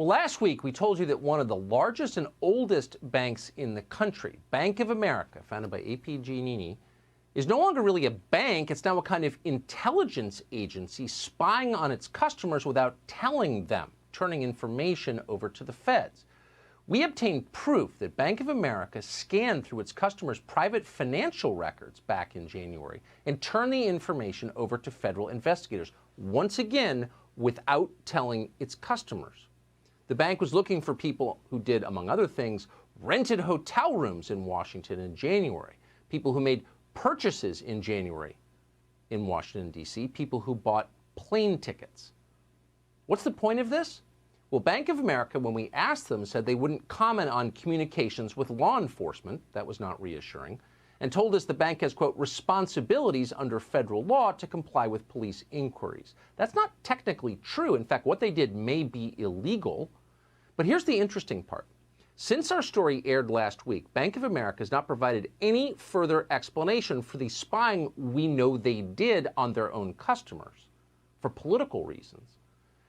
Well, last week we told you that one of the largest and oldest banks in the country, Bank of America, founded by A.P. Giannini, is no longer really a bank. It's now a kind of intelligence agency spying on its customers without telling them, turning information over to the feds. We obtained proof that Bank of America scanned through its customers' private financial records back in January and turned the information over to federal investigators, once again, without telling its customers. The bank was looking for people who did, among other things, rented hotel rooms in Washington in January, people who made purchases in January in Washington, D.C., people who bought plane tickets. What's the point of this? Well, Bank of America, when we asked them, said they wouldn't comment on communications with law enforcement. That was not reassuring. And told us the bank has, quote, responsibilities under federal law to comply with police inquiries. That's not technically true. In fact, what they did may be illegal. But here's the interesting part. Since our story aired last week, Bank of America has not provided any further explanation for the spying we know they did on their own customers for political reasons.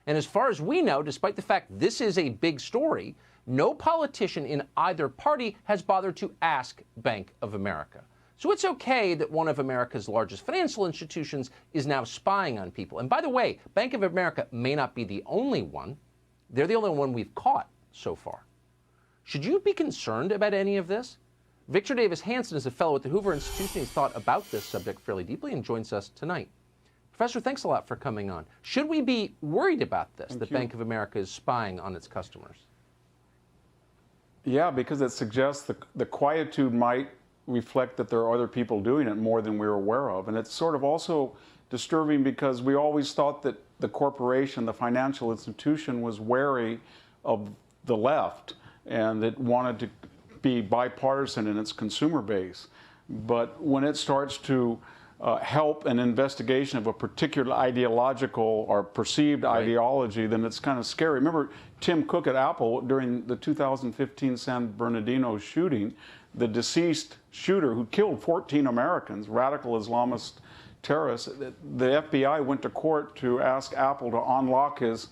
And as far as we know, despite the fact this is a big story, no politician in either party has bothered to ask Bank of America. So it's okay that one of America's largest financial institutions is now spying on people. And by the way, Bank of America may not be the only one. They're the only one we've caught so far. Should you be concerned about any of this? Victor Davis Hanson is a fellow at the Hoover Institution. He's thought about this subject fairly deeply and joins us tonight. Professor, thanks a lot for coming on. Should we be worried about this, that Bank of America is spying on its customers? Yeah, because it suggests the quietude might reflect that there are other people doing it more than we're aware of. And it's sort of also disturbing because we always thought that the corporation, the financial institution, was wary of the left and it wanted to be bipartisan in its consumer base. But when it starts to help an investigation of a particular ideological or perceived ideology, then it's kind of scary. Remember Tim Cook at Apple during the 2015 San Bernardino shooting, the deceased shooter who killed 14 Americans, radical Islamist terrorists. The FBI went to court to ask Apple to unlock his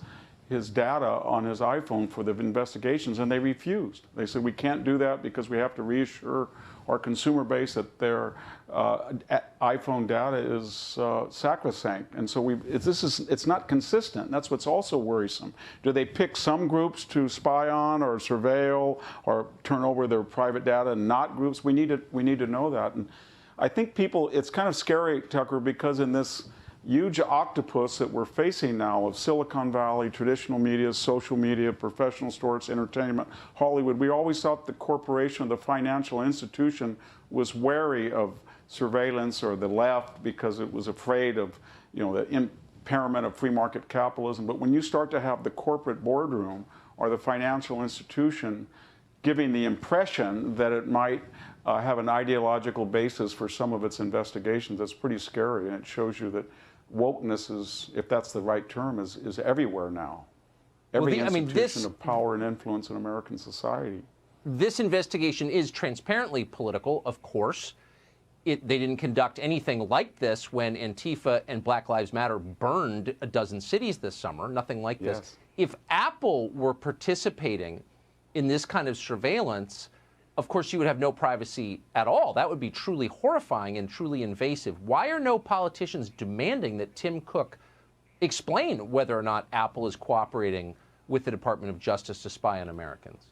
data on his iPhone for the investigations, and they refused. They said, we can't do that because we have to reassure our consumer base that their iPhone data is sacrosanct. And so it's not consistent. That's what's also worrisome. Do they pick some groups to spy on or surveil or turn over their private data and not groups? We need to know that. And I think it's kind of scary, Tucker, because in this huge octopus that we're facing now of Silicon Valley, traditional media, social media, professional sports, entertainment, Hollywood, we always thought the corporation or the financial institution was wary of surveillance or the left because it was afraid of, the impairment of free market capitalism. But when you start to have the corporate boardroom or the financial institution giving the impression that it might have an ideological basis for some of its investigations, that's pretty scary, and it shows you that wokeness is, if that's the right term, is everywhere now. Every institution of power and influence in American society. This investigation is transparently political, of course. They didn't conduct anything like this when Antifa and Black Lives Matter burned a dozen cities this summer. Nothing like this. If Apple were participating in this kind of surveillance, of course, you would have no privacy at all. That would be truly horrifying and truly invasive. Why are no politicians demanding that Tim Cook explain whether or not Apple is cooperating with the Department of Justice to spy on Americans?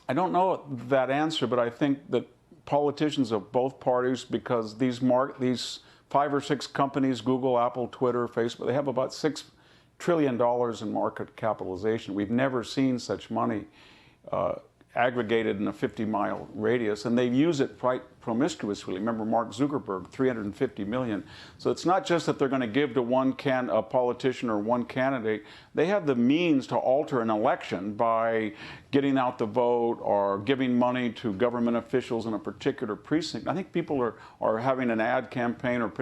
I don't know that answer, but I think that politicians of both parties, because these 5 or 6 companies, Google, Apple, Twitter, Facebook, they have about $6 trillion in market capitalization. We've never seen such money aggregated in a 50-mile radius, and they use it quite promiscuously. Remember Mark Zuckerberg, 350 million. So it's not just that they're going to give to a politician or one candidate. They have the means to alter an election by getting out the vote or giving money to government officials in a particular precinct. I think people are having an ad campaign or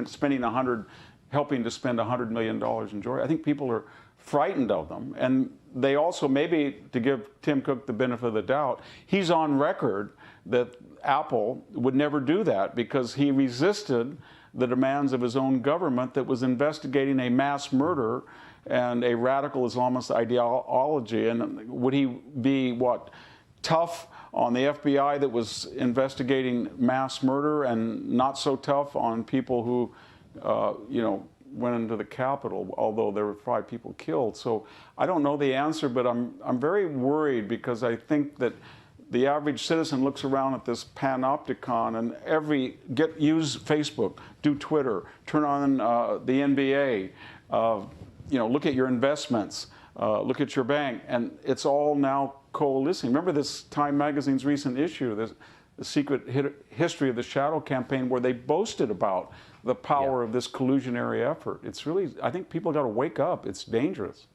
helping to spend $100 million in Georgia. I think people are frightened of them. And they also, maybe to give Tim Cook the benefit of the doubt, he's on record that Apple would never do that because he resisted the demands of his own government that was investigating a mass murder and a radical Islamist ideology. And would he be, what, tough on the FBI that was investigating mass murder and not so tough on people who, you know, went into the Capitol, although there were 5 people killed? So I don't know the answer, but I'm very worried, because I think that the average citizen looks around at this panopticon and use Facebook, do Twitter, turn on the NBA, you know, look at your investments, look at your bank, and it's all now coalescing. Remember this Time Magazine's recent issue, the secret history of the shadow campaign, where they boasted about the power of this collusionary effort. It's really, I think people got to wake up. It's dangerous.